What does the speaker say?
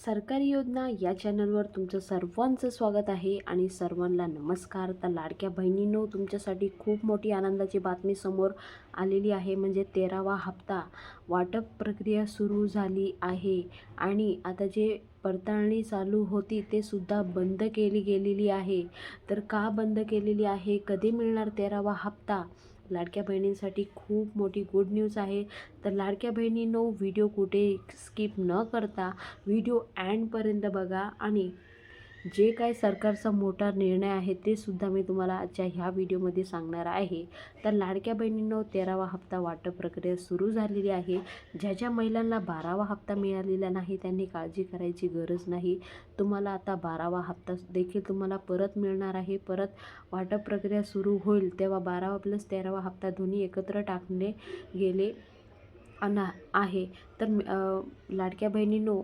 सरकारी योजना या चॅनलवर तुमचं सर्वांचं स्वागत आहे आणि सर्वांना नमस्कार. तर लाडक्या बहिणींनो, तुमच्यासाठी खूप मोठी आनंदाची बातमी समोर आलेली आहे. म्हणजे 13वा हप्ता वाटप प्रक्रिया सुरू झाली आहे आणि आता जे पडताळणी चालू होती ते सुद्धा बंद केली गेलेली आहे. तर का बंद केलेली आहे, कधी मिळणार 13वा हप्ता, लाडक्या बहिणींसाठी खूप मोठी गुड न्यूज आहे. तर लाडक्या बहिणींनो, व्हिडिओ कुठे स्किप न करता व्हिडिओ एंडपर्यंत बघा आणि जे काय सरकारचा मोठा निर्णय आहे ते सुद्धा मी तुम्हाला आजच्या ह्या व्हिडिओमध्ये सांगणार आहे. तर लाडक्या बहिणींनो, 13वा हप्ता वाटप प्रक्रिया सुरू झालेली आहे. ज्या महिलांना 12वा हप्ता मिळालेला नाही त्यांनी काळजी करायची गरज नाही. तुम्हाला आता 12वा हप्ता देखील तुम्हाला परत मिळणार आहे. परत वाटप प्रक्रिया सुरू होईल तेव्हा 12वा प्लस 13वा हप्ता दोन्ही एकत्र टाकले गेले आहे. तर लाडक्या बहिणींनो,